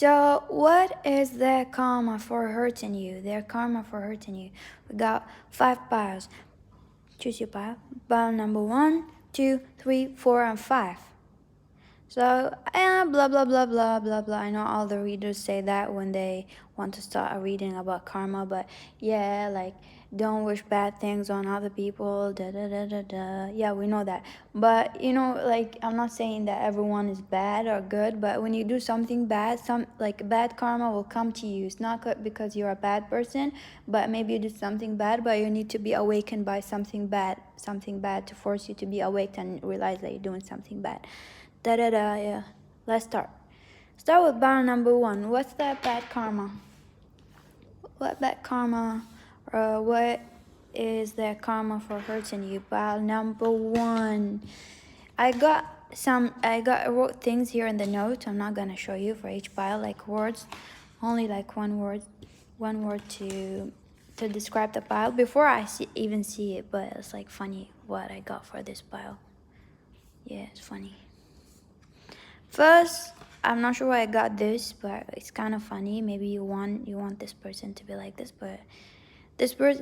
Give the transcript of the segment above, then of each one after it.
So, what is their karma for hurting you? Their karma for hurting you. We got 5 piles. Choose your pile. Pile number 1, 2, 3, 4, and 5. So, blah blah blah blah blah blah. I know all the readers say that when they want to start a reading about karma, but yeah, like don't wish bad things on other people. Da da da da da. Yeah, we know that. But like I'm not saying that everyone is bad or good, but when you do something bad, some like bad karma will come to you. It's not because you're a bad person, but maybe you did something bad, but you need to be awakened by something bad to force you to be awake and realize that you're doing something bad. Yeah. Let's start. Start with bar number 1. What's that bad karma? What bad karma? What is that karma for hurting you? Bar number 1. I wrote things here in the note. I'm not gonna show you for each pile, like words, only like one word to describe the pile before I even see it. But it's like funny what I got for this pile. Yeah, it's funny. First, I'm not sure why I got this, but it's kind of funny. Maybe you want this person to be like this, but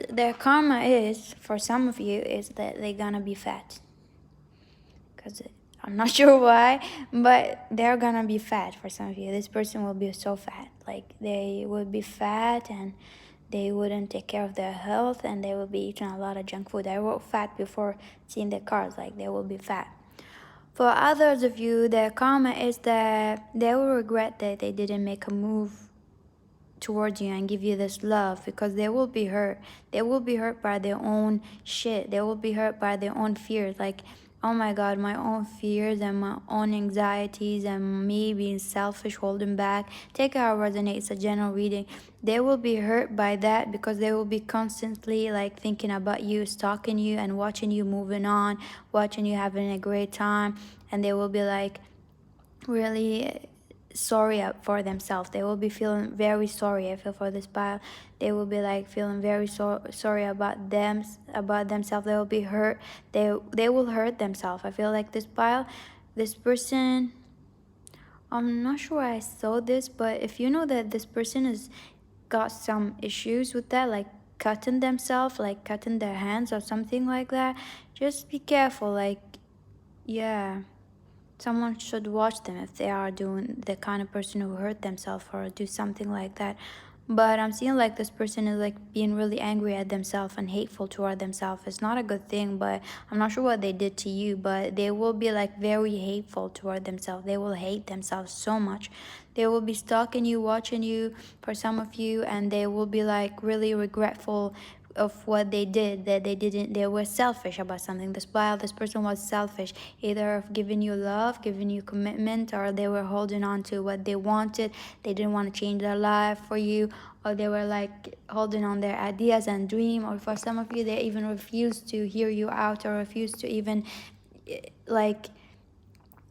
their karma is, for some of you, is that they're gonna be fat. Because I'm not sure why, but they're gonna be fat for some of you. This person will be so fat. Like, they will be fat and they wouldn't take care of their health and they will be eating a lot of junk food. I wrote fat before seeing the cards, like they will be fat. For others of you, their karma is that they will regret that they didn't make a move towards you and give you this love, because they will be hurt. They will be hurt by their own shit. They will be hurt by their own fears. Like, oh my God, my own fears and my own anxieties and me being selfish, holding back. Take it how it resonates. It's a general reading. They will be hurt by that because they will be constantly like thinking about you, stalking you and watching you moving on, watching you having a great time. And they will be like really sorry for themselves. They will be feeling very sorry. I feel for this pile. They will be like feeling very sorry about themselves. They will be hurt. They will hurt themselves. I feel like this pile, this person, I'm not sure I saw this, but if you know that this person has got some issues with that, like cutting themselves, like cutting their hands or something like that, just be careful. Like, yeah, someone should watch them if they are doing the kind of person who hurt themselves or do something like that. But I'm seeing like this person is like being really angry at themselves and hateful toward themselves. It's not a good thing, but I'm not sure what they did to you, but they will be like very hateful toward themselves. They will hate themselves so much. They will be stalking you, watching you, for some of you, and they will be like really regretful of what they did, that they were selfish about something. This person was selfish, either of giving you love, giving you commitment, or they were holding on to what they wanted. They didn't want to change their life for you, or they were like holding on their ideas and dream, or for some of you they even refused to hear you out or refused to even like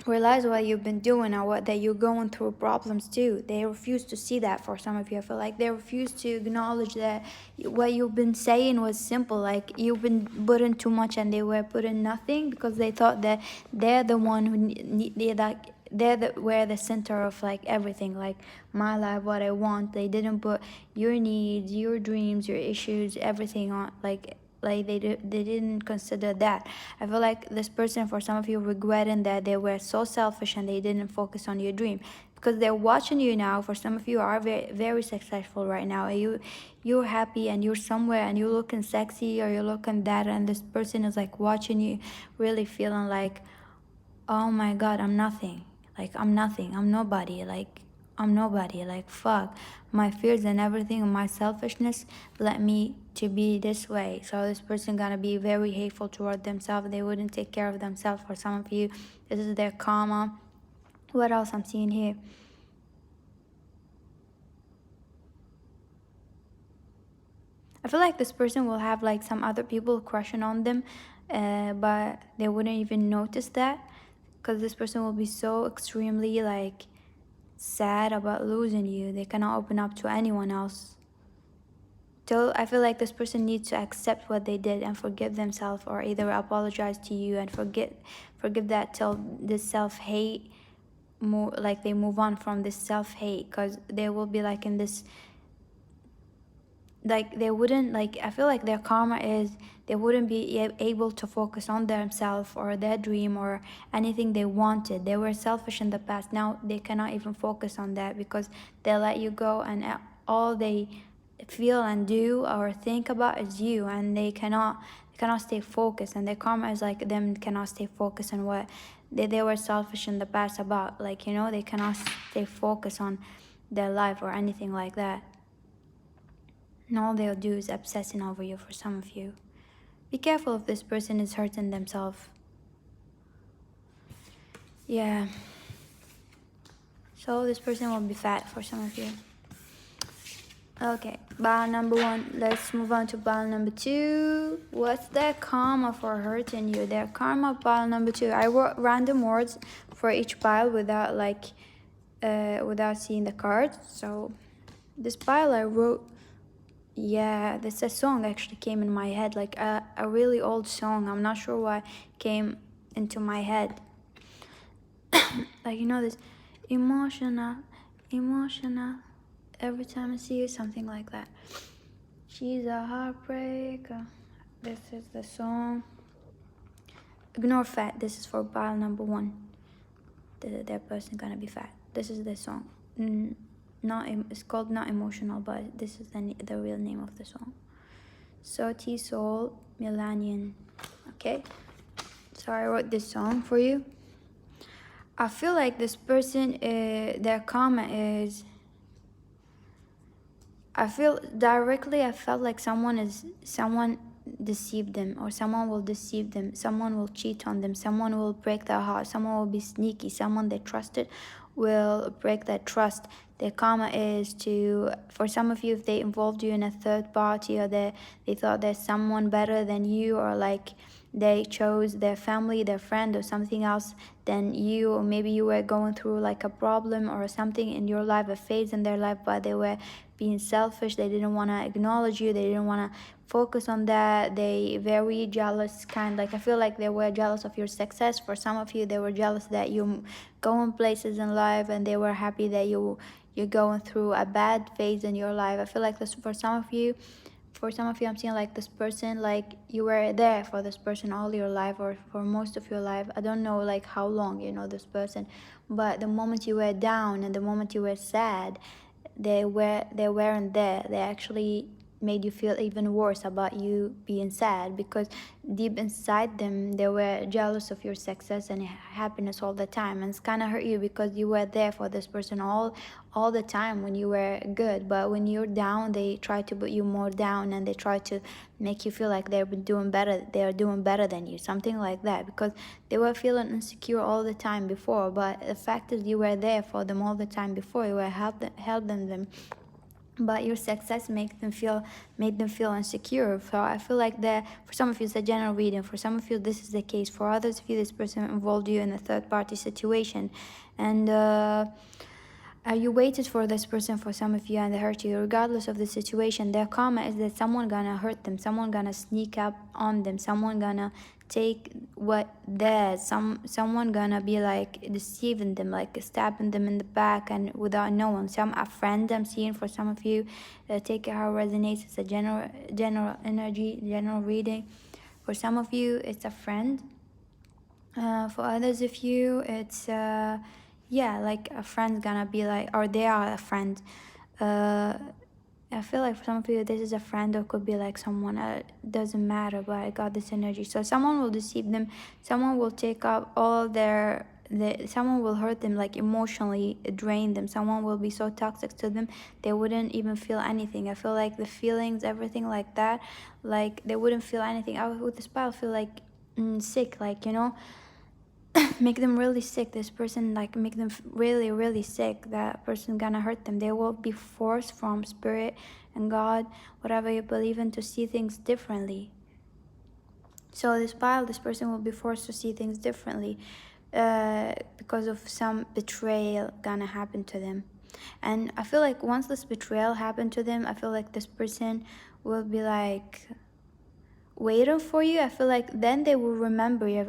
realize what you've been doing or what that you're going through problems too. They refuse to see that. For some of you, I feel like they refuse to acknowledge that what you've been saying was simple. Like, you've been putting too much and they were putting nothing, because they thought that they're the one who were the center of like everything, like my life, what I want. They didn't put your needs, your dreams, your issues, everything on like they didn't consider that. I feel like this person, for some of you, regretting that they were so selfish and they didn't focus on your dream, because they're watching you now. For some of you are very, very successful right now. You're happy and you're somewhere and you're looking sexy or you're looking that, and this person is like watching you, really feeling like, oh my God, I'm nothing. Like, I'm nothing. I'm nobody. Like, I'm nobody. Like, fuck. My fears and everything and my selfishness led me to be this way. So this person gonna be very hateful toward themselves. They wouldn't take care of themselves. For some of you, this is their karma. What else I'm seeing here? I feel like this person will have like some other people crushing on them, but they wouldn't even notice that, because this person will be so extremely like sad about losing you. They cannot open up to anyone else. Till I feel like this person needs to accept what they did and forgive themselves, or either apologize to you and forgive that, till this self-hate move on from this self-hate, because they will be like in this, like they wouldn't, like I feel like their karma is they wouldn't be able to focus on themselves or their dream or anything they wanted. They were selfish in the past. Now they cannot even focus on that because they let you go, and all they feel and do or think about is you, and they cannot stay focused, and their karma is like them cannot stay focused on what they were selfish in the past about, like, you know, they cannot stay focused on their life or anything like that. And all they'll do is obsessing over you for some of you. Be careful if this person is hurting themselves. Yeah. So this person will be fat for some of you. Okay, pile number 1. Let's move on to pile number 2. What's their karma for hurting you? Their karma, pile number 2. I wrote random words for each pile without without seeing the cards. So this pile I wrote, yeah, this a song actually came in my head, like a really old song. I'm not sure why it came into my head. Like, you know, this emotional, every time I see you, something like that. She's a heartbreaker. This is the song. Ignore fat. This is for pile number 1. That person gonna be fat. This is the song. It's called Not Emotional, but this is the real name of the song. So T-Soul Millennium. Okay, so I wrote this song for you. I feel like this person, their karma is, I felt like someone deceived them, or someone will deceive them, someone will cheat on them, someone will break their heart, someone will be sneaky, someone they trusted will break that trust. Their karma is for some of you, if they involved you in a third party, or they thought there's someone better than you, or like they chose their family, their friend, or something else than you, or maybe you were going through like a problem or something in your life, a phase in their life, but they were being selfish. They didn't want to acknowledge you. They didn't want to focus on that. They very jealous, like I feel like they were jealous of your success. For some of you, they were jealous that you going places in life, and they were happy that you're going through a bad phase in your life. I feel like this for some of you, I'm seeing like this person, like you were there for this person all your life, or for most of your life. I don't know like how long you know this person, but the moment you were down and the moment you were sad, they weren't there. They actually made you feel even worse about you being sad, because deep inside them they were jealous of your success and happiness all the time, and it's kind of hurt you because you were there for this person all the time when you were good, but when you're down they try to put you more down, and they try to make you feel like they're doing better than you, something like that, because they were feeling insecure all the time before. But the fact is you were there for them all the time before, you were helping them, but your success made them feel insecure. So I feel like that for some of you it's a general reading. For some of you this is the case. For others of you, this person involved you in a third party situation, and you waited for this person, for some of you, and they hurt you. Regardless of the situation, their karma is that someone gonna hurt them, someone gonna sneak up on them, someone gonna take what theirs, someone gonna be like deceiving them, like stabbing them in the back and without knowing. A friend I'm seeing for some of you. Take it how it resonates. It's a general energy, general reading. For some of you it's a friend. For others of you it's yeah, like a friend's gonna be like, or they are a friend. I feel like for some of you this is a friend, or could be like someone, doesn't matter, but I got this energy. So someone will deceive them, someone will take up all someone will hurt them, like emotionally drain them, someone will be so toxic to them they wouldn't even feel anything. I feel like the feelings, everything like that, like they wouldn't feel anything. I with this pile feel like sick, like, you know, make them really sick. This person, like, make them really, really sick. That person gonna hurt them. They will be forced from spirit and God, whatever you believe in, to see things differently. So this person will be forced to see things differently because of some betrayal gonna happen to them. And I feel like once this betrayal happened to them, I feel like this person will be like, waiting for you, I feel like then they will remember you.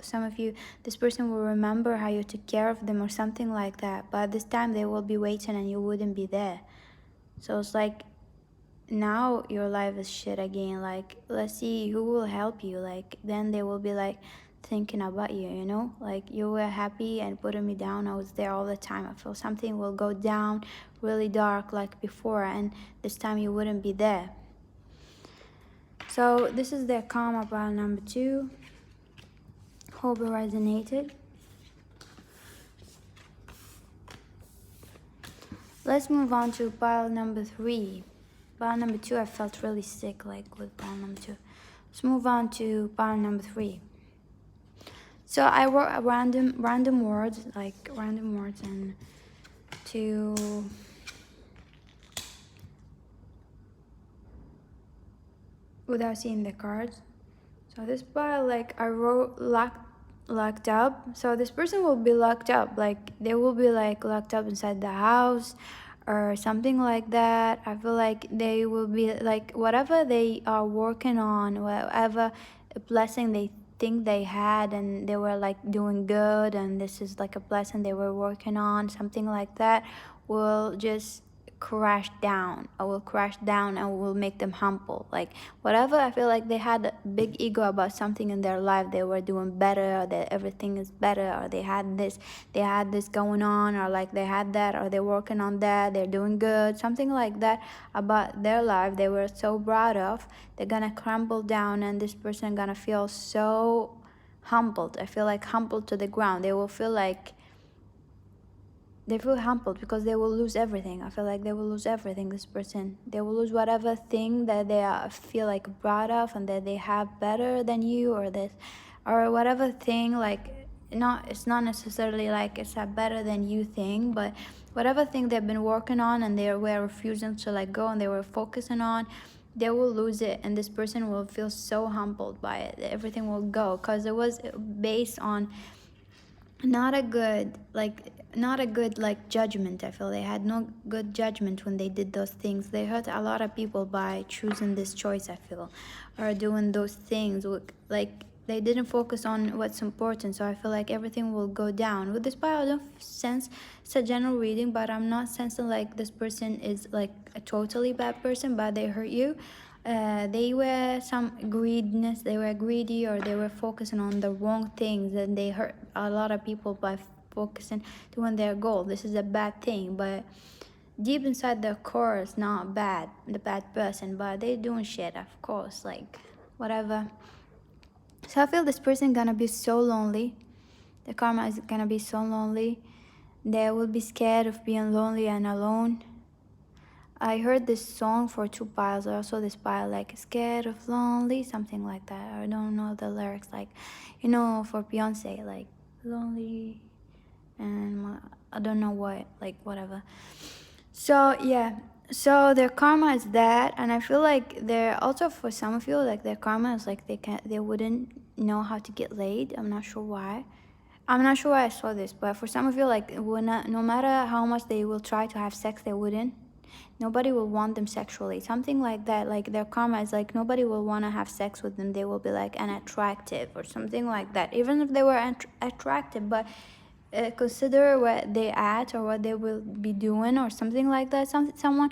Some of you, this person will remember how you took care of them or something like that. But this time they will be waiting and you wouldn't be there. So it's like now your life is shit again. Like, let's see who will help you. Like, then they will be like thinking about you, you know? Like, you were happy and putting me down. I was there all the time. I feel something will go down really dark like before, and this time you wouldn't be there. So this is their karma pile number 2. Hope it resonated. Let's move on to pile number 3. Pile number 2, I felt really sick like with pile number 2. Let's move on to pile number 3. So I wrote a random words, and to without seeing the cards. So this pile, like I wrote locked up. So this person will be locked up, like they will be like locked up inside the house or something like that. I feel like they will be like whatever they are working on, whatever blessing they think they had, and they were like doing good, and this is like a blessing they were working on, something like that, will just crash down. I will crash down and will make them humble. Like whatever, I feel like they had a big ego about something in their life. They were doing better, or that everything is better, or they had this going on, or like they had that, or they're working on that, they're doing good, something like that about their life they were so proud of. They're gonna crumble down, and this person gonna feel so humbled. I feel like humbled to the ground. They will feel like they feel humbled because they will lose everything. I feel like they will lose everything, this person. They will lose whatever thing that they feel like proud of and that they have better than you, or this, or whatever thing, like, it's not necessarily like it's a better than you thing, but whatever thing they've been working on and they were refusing to let go and they were focusing on, they will lose it, and this person will feel so humbled by it. Everything will go, because it was based on not a good like judgment. I feel they had no good judgment when they did those things. They hurt a lot of people by choosing this choice, I feel, or doing those things. Like they didn't focus on what's important. So I feel like everything will go down. With this pile, I don't sense, it's a general reading, but I'm not sensing like this person is like a totally bad person, but they hurt you. They were some greediness, they were greedy, or they were focusing on the wrong things, and they hurt a lot of people by focusing doing their goal. This is a bad thing, but deep inside their core it's not bad, the bad person, but they doing shit, of course, like whatever. So I feel this person gonna be so lonely. The karma is gonna be so lonely. They will be scared of being lonely and alone. I heard this song for 2 piles. I also this pile like scared of lonely, something like that. I don't know the lyrics, like, you know, for Beyonce, like lonely, and I don't know what, like whatever. So yeah, so their karma is that, and I feel like they're also, for some of you, like their karma is like they wouldn't know how to get laid. I'm not sure why I saw this, but for some of you, like no matter how much they will try to have sex, they wouldn't. Nobody will want them sexually, something like that. Like their karma is like nobody will want to have sex with them. They will be like unattractive or something like that, even if they were attractive. But consider what they at or what they will be doing or something like that. Someone,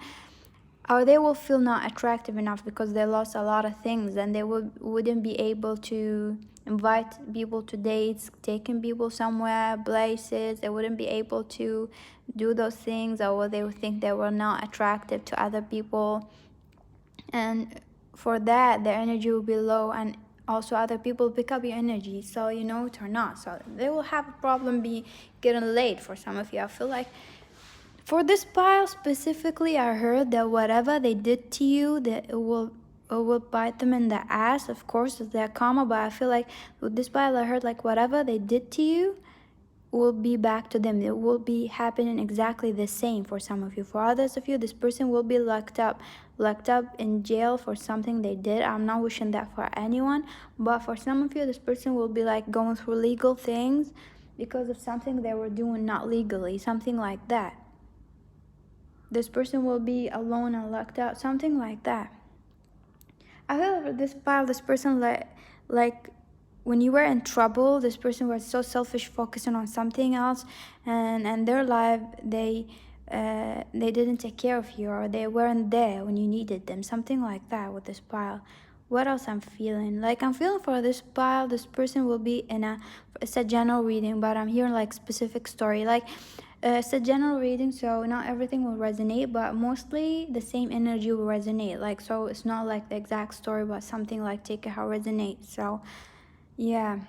or they will feel not attractive enough because they lost a lot of things, and they wouldn't be able to invite people to dates, taking people somewhere, places. They wouldn't be able to do those things, or they would think they were not attractive to other people, and for that their energy will be low, and also other people pick up your energy, so you know it or not. So they will have a problem getting laid. For some of you, I feel like for this pile specifically, I heard that whatever they did to you, that it will bite them in the ass. Of course, it's their karma, but I feel like with this pile, I heard like whatever they did to you will be back to them. It will be happening exactly the same for some of you. For others of you, this person will be locked up in jail for something they did. I'm not wishing that for anyone, but for some of you, this person will be like going through legal things because of something they were doing not legally, something like that. This person will be alone and locked out, something like that. I feel this pile, this person like when you were in trouble, this person was so selfish, focusing on something else, and their life they didn't take care of you, or they weren't there when you needed them, something like that with this pile. What else I'm feeling? Like I'm feeling for this pile, this person will be in a, it's a general reading, but I'm hearing like specific story. Like it's a general reading, so not everything will resonate, but mostly the same energy will resonate. Like, so it's not like the exact story, but something like take it how resonates. So yeah,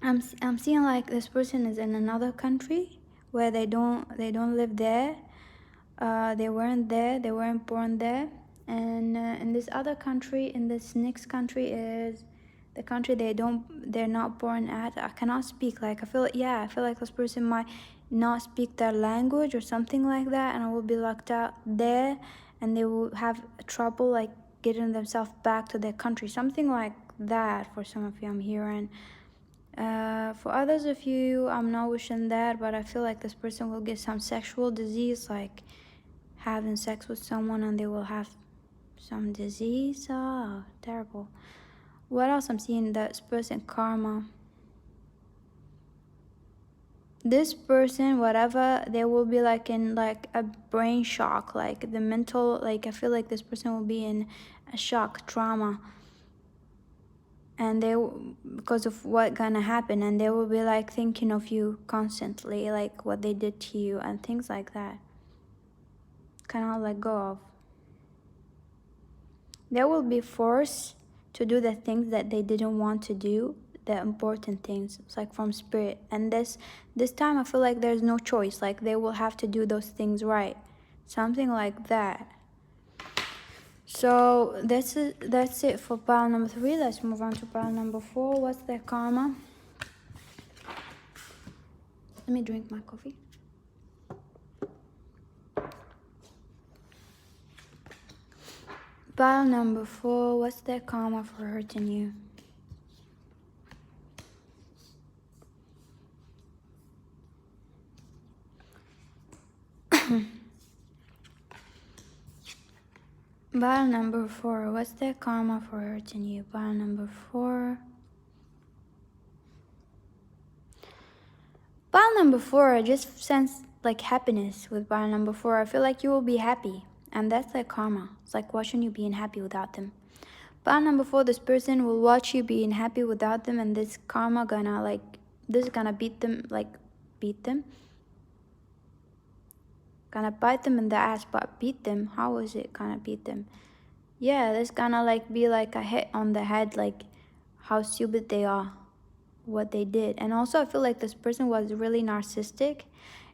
I'm seeing like this person is in another country where they don't live there. They weren't there. They weren't born there. And in this other country, in this next country is the country they're not born at. I cannot speak. Like I feel like this person might not speak their language or something like that, and I will be locked out there, and they will have trouble like getting themselves back to their country. Something like that for some of you I'm hearing. For others of you, I'm not wishing that, but I feel like this person will get some sexual disease, like having sex with someone and they will have some disease. Oh, terrible. What else I'm seeing? This person karma. This person, whatever, they will be like in like a brain shock, like the mental, like I feel like this person will be in a shock, trauma, and they because of what gonna happen, and they will be like thinking of you constantly, like what they did to you and things like that. Cannot let go of. They will be forced to do the things that they didn't want to do, the important things. It's like from spirit. And this time I feel like there's no choice. Like they will have to do those things right. Something like that. So that's it for pile number 3. Let's move on to pile number 4. What's their karma? Let me drink my coffee. Pile number 4. What's their karma for hurting you? Pile number 4. What's their karma for hurting you? Pile number 4. Pile number 4, I just sense like happiness with pile number 4. I feel like you will be happy, and that's like karma. It's like watching you being happy without them. Pile number 4, this person will watch you being happy without them, and this karma gonna like, this is gonna beat them, gonna bite them in the ass. But beat them, how is it gonna beat them? Yeah, this gonna like be like a hit on the head, like how stupid they are, what they did. And also I feel like this person was really narcissistic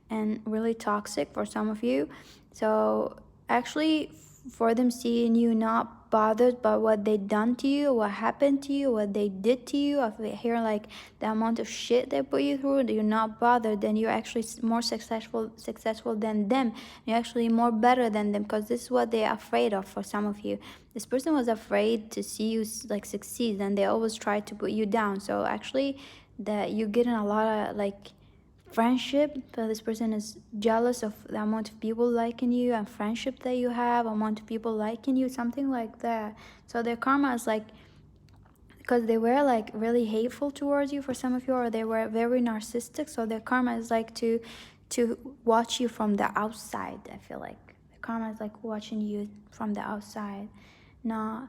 and really toxic for some of you. So actually for them seeing you not bothered by what they done to you, what happened to you, what they did to you, I hear like the amount of shit they put you through, you're not bothered, then you're actually more successful than them. You're actually more better than them, because this is what they're afraid of. For some of you, this person was afraid to see you like succeed, and they always try to put you down. So actually that you're getting a lot of like friendship, but this person is jealous of the amount of people liking you and friendship that you have, amount of people liking you, something like that. So their karma is like, because they were like really hateful towards you for some of you, or they were very narcissistic, so their karma is like to watch you from the outside. I feel like the karma is like watching you from the outside, not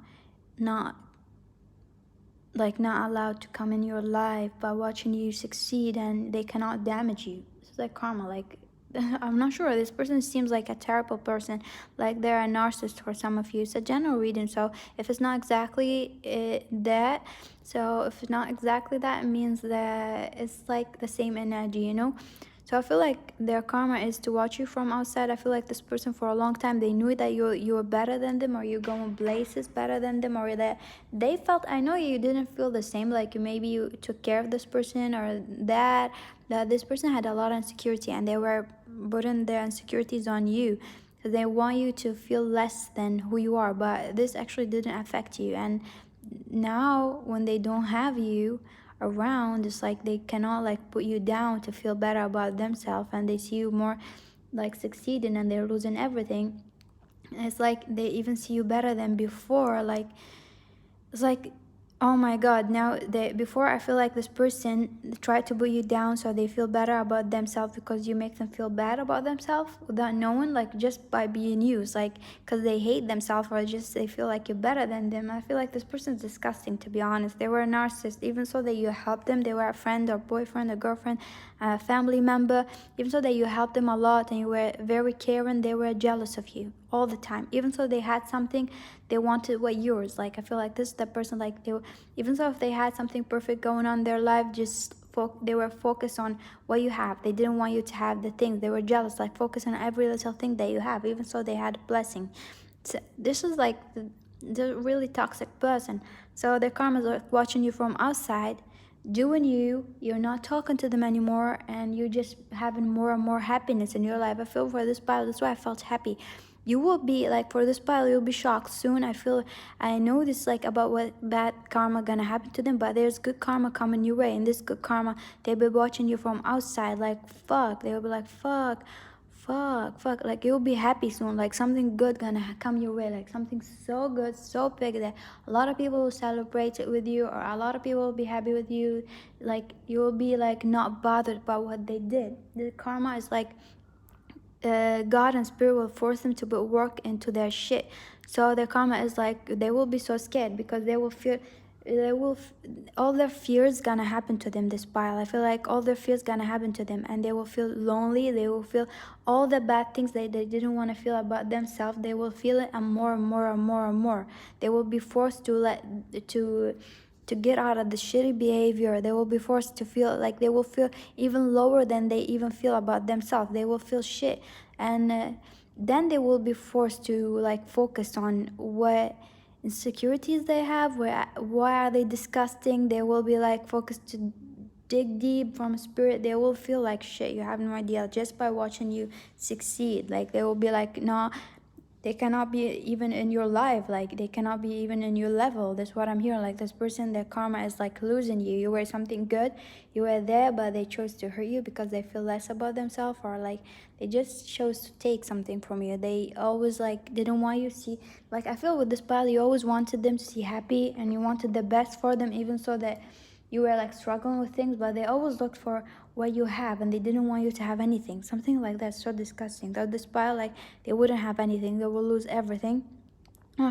allowed to come in your life, by watching you succeed, and they cannot damage you. It's like karma. Like I'm not sure, this person seems like a terrible person, like they're a narcissist for some of you. It's a general reading, so if it's not exactly that, it means that it's like the same energy, you know. So I feel like their karma is to watch you from outside. I feel like this person for a long time, they knew that you were better than them, or you're going places better than them, or that they felt, I know you didn't feel the same, like maybe you took care of this person, or that this person had a lot of insecurity, and they were putting their insecurities on you. So they want you to feel less than who you are, but this actually didn't affect you. And now when they don't have you around, it's like they cannot like put you down to feel better about themselves, and they see you more like succeeding, and they're losing everything. And it's like they even see you better than before, like it's like, oh my god, now they, before I feel like this person tried to put you down so they feel better about themselves because you make them feel bad about themselves without knowing, like just by being used, like because they hate themselves or just they feel like you're better than them. I feel like this person's disgusting, to be honest. They were a narcissist, even so that you helped them. They were a friend or boyfriend or girlfriend, a family member. Even so that you helped them a lot and you were very caring, they were jealous of you all the time. Even so they had something, they wanted what yours. Like I feel like this is the person, like they were, even so if they had something perfect going on in their life, just they were focused on what you have. They didn't want you to have the things. They were jealous, like focus on every little thing that you have. Even so they had a blessing. So this is like the really toxic person. So their karma is like watching you from outside, doing you. You're not talking to them anymore, and you're just having more and more happiness in your life. I feel for this pile, that's why I felt happy. You will be like, for this pile, you'll be shocked soon. I know this, like about what bad karma gonna happen to them, but there's good karma coming your way. And this good karma, they'll be watching you from outside, like fuck. They'll be like fuck, like you'll be happy soon. Like something good gonna come your way, like something so good, so big that a lot of people will celebrate it with you, or a lot of people will be happy with you. Like you will be like not bothered about what they did. The karma is like, God and spirit will force them to put work into their shit. So their karma is like, they will be so scared because they will feel, all their fears gonna happen to them. This pile, I feel like all their fears gonna happen to them, and they will feel lonely. They will feel all the bad things they didn't want to feel about themselves. They will feel it, and more and more and more and more. They will be forced to get out of the shitty behavior. They will be forced to feel like, they will feel even lower than they even feel about themselves. They will feel shit, and then they will be forced to like focus on what insecurities they have, why are they disgusting. They will be like focused to dig deep from spirit. They will feel like shit. You have no idea just by watching you succeed. Like they will be like, no, they cannot be even in your life. Like they cannot be even in your level. That's what I'm hearing. Like this person, their karma is like losing you. You were something good, you were there, but they chose to hurt you because they feel less about themselves, or like they just chose to take something from you. They always like didn't want you to see, like I feel with this pile, you always wanted them to see happy and you wanted the best for them, even so that you were like struggling with things, but they always looked for what you have and they didn't want you to have anything. Something like that, so disgusting. Though this pile, like they wouldn't have anything, they will lose everything.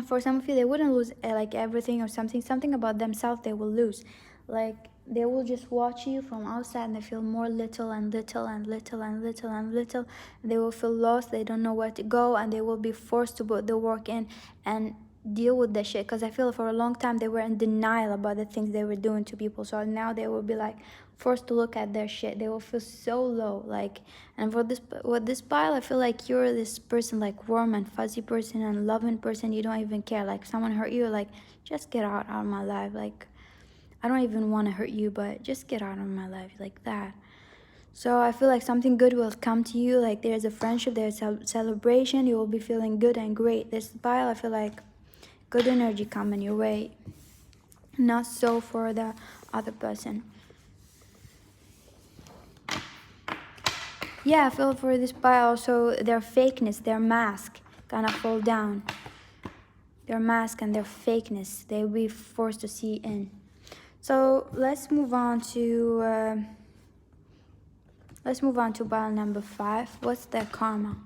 For some of you, they wouldn't lose like everything, or something about themselves they will lose. Like they will just watch you from outside and they feel more little and little and little and little and little. They will feel lost, they don't know where to go, and they will be forced to put the work in and deal with the shit. Because I feel for a long time they were in denial about the things they were doing to people, so now they will be like forced to look at their shit. They will feel so low, like. And for this, with this pile, I feel like you're this person, like warm and fuzzy person and loving person. You don't even care, like someone hurt you, like just get out of my life. Like I don't even want to hurt you, but just get out of my life, like that. So I feel like something good will come to you. Like there's a friendship, there's a celebration, you will be feeling good and great. This pile, I feel like good energy coming your way. Not so for the other person. Yeah, I feel for this pile also, their fakeness, their mask gonna fall down. Their mask and their fakeness, they'll be forced to see in. So let's move on to pile number 5. What's their karma?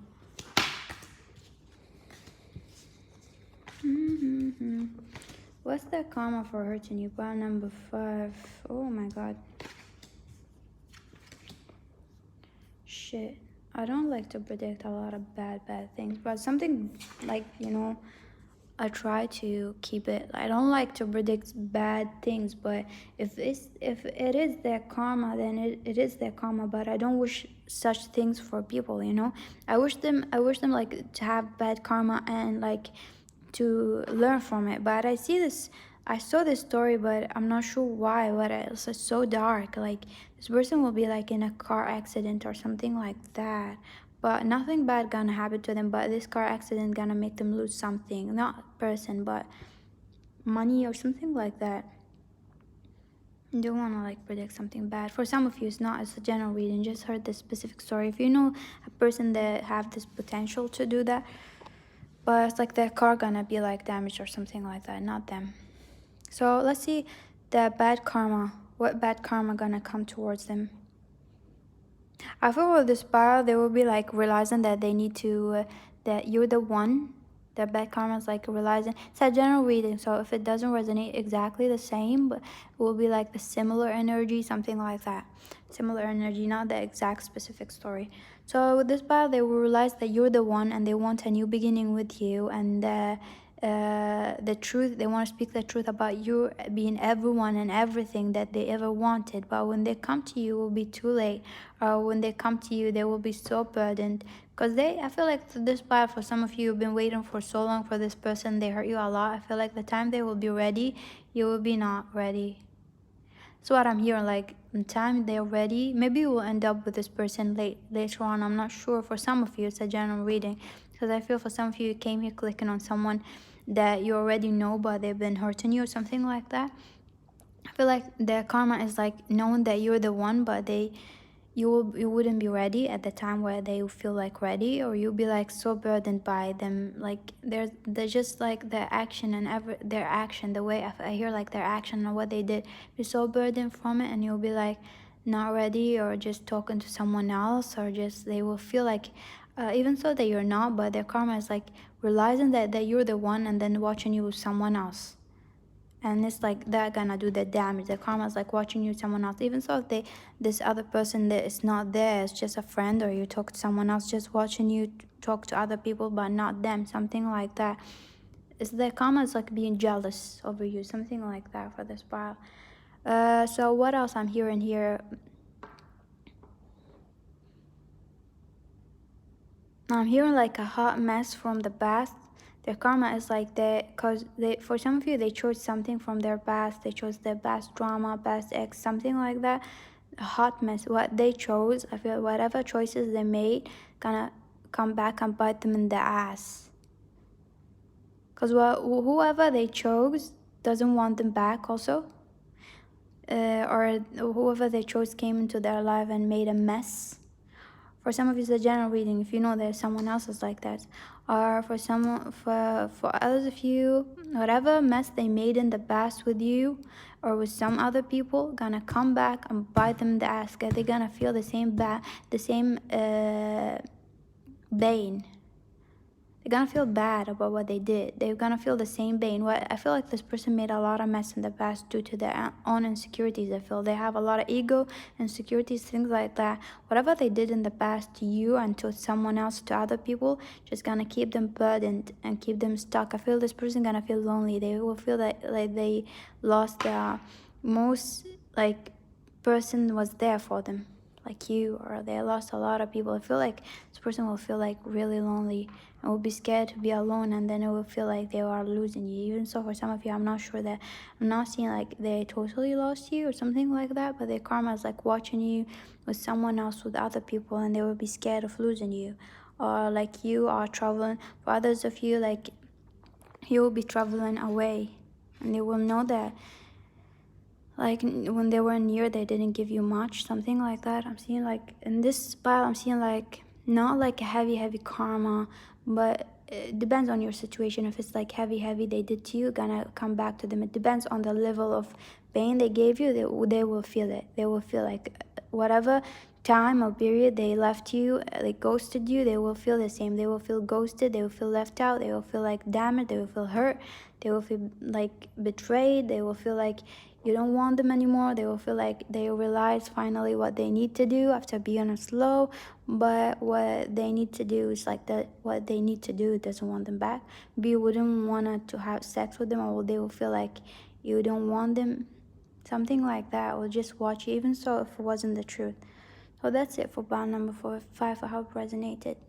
What's their karma for hurting you? Pile number 5. Oh my god. Shit. I don't like to predict a lot of bad things, but something like, I try to keep it. I don't like to predict bad things, but if it is their karma, then it is their karma. But I don't wish such things for people. I wish them like to have bad karma and like to learn from it. But I saw this story, but I'm not sure why. But it's so dark. Like this person will be like in a car accident or something like that. But nothing bad gonna happen to them. But this car accident gonna make them lose something. Not person, but money or something like that. I don't want to like predict something bad. For some of you, it's not. It's a general reading. Just heard this specific story. If you know a person that have this potential to do that, but it's like their car gonna be like damaged or something like that, not them. So let's see the bad karma. What bad karma gonna come towards them? I feel with the spiral, they will be like realizing that they need to, that you're the one. The bad karma is like realizing. It's a general reading, so if it doesn't resonate exactly the same, but it will be like the similar energy, something like that. Similar energy, not the exact specific story. So with this spiral, they will realize that you're the one, and they want a new beginning with you, and the truth, they want to speak the truth about you being everyone and everything that they ever wanted. But when they come to you, it will be too late. Or when they come to you, they will be so burdened, because I feel like this part, for some of you have been waiting for so long for this person, they hurt you a lot. I feel like the time they will be ready, you will be not ready. So what I'm hearing, like, in time they're ready, maybe you will end up with this person later on. I'm not sure. For some of you, it's a general reading, because I feel for some of you, you came here clicking on someone that you already know, but they've been hurting you or something like that. I feel like their karma is like knowing that you're the one, but you wouldn't be ready at the time where they feel like ready, or you'll be like so burdened by them, like they're just like their action and their action, the way I hear like their action and what they did, you're so burdened from it, and you'll be like not ready, or just talking to someone else, or just they will feel like even so that you're not, but their karma is like realizing that you're the one, and then watching you with someone else. And it's like that gonna do the damage. The karma is like watching you with someone else, even so if this other person that is not there, it's just a friend, or you talk to someone else, just watching you talk to other people but not them, something like that. It's the karma is like being jealous over you, something like that for this pile. So what else I'm hearing here? I'm hearing like a hot mess from the past. Their karma is like that, because for some of you, they chose something from their past. They chose their past drama, past ex, something like that. A hot mess. What they chose, I feel whatever choices they made, gonna come back and bite them in the ass. Because whoever they chose doesn't want them back also. Or whoever they chose came into their life and made a mess. For some of you, it's a general reading. If you know there's someone else is like that, or for others of you, whatever mess they made in the past with you or with some other people, gonna come back and bite them in the ass. They're gonna feel the same pain. They're gonna feel bad about what they did. They're gonna feel the same pain. I feel like this person made a lot of mess in the past due to their own insecurities. I feel they have a lot of ego, insecurities, things like that. Whatever they did in the past to you and to someone else, to other people, just gonna keep them burdened and keep them stuck. I feel this person gonna feel lonely. They will feel that like they lost their most like person was there for them, like you, or they lost a lot of people. I feel like this person will feel like really lonely and will be scared to be alone, and then it will feel like they are losing you. Even so, for some of you, I'm not sure that I'm not seeing like they totally lost you or something like that, but their karma is like watching you with someone else, with other people, and they will be scared of losing you. Or like you are traveling, for others of you, like you will be traveling away, and they will know that like when they were near, they didn't give you much, something like that. I'm seeing like in this pile, I'm seeing like not like a heavy karma, but it depends on your situation. If it's like heavy they did to you, gonna come back to them. It depends on the level of pain they gave you. They will feel it. They will feel like whatever time or period they left you, they ghosted you, they will feel the same. They will feel ghosted, they will feel left out, they will feel like damaged, they will feel hurt, they will feel like betrayed, they will feel like you don't want them anymore. They will feel like they realize finally what they need to do after being slow, but what they need to do is like that. What they need to do doesn't want them back. Maybe you wouldn't want to have sex with them, or they will feel like you don't want them, something like that, or just watch you, even so if it wasn't the truth. So that's it for bond number 5. I hope it resonated.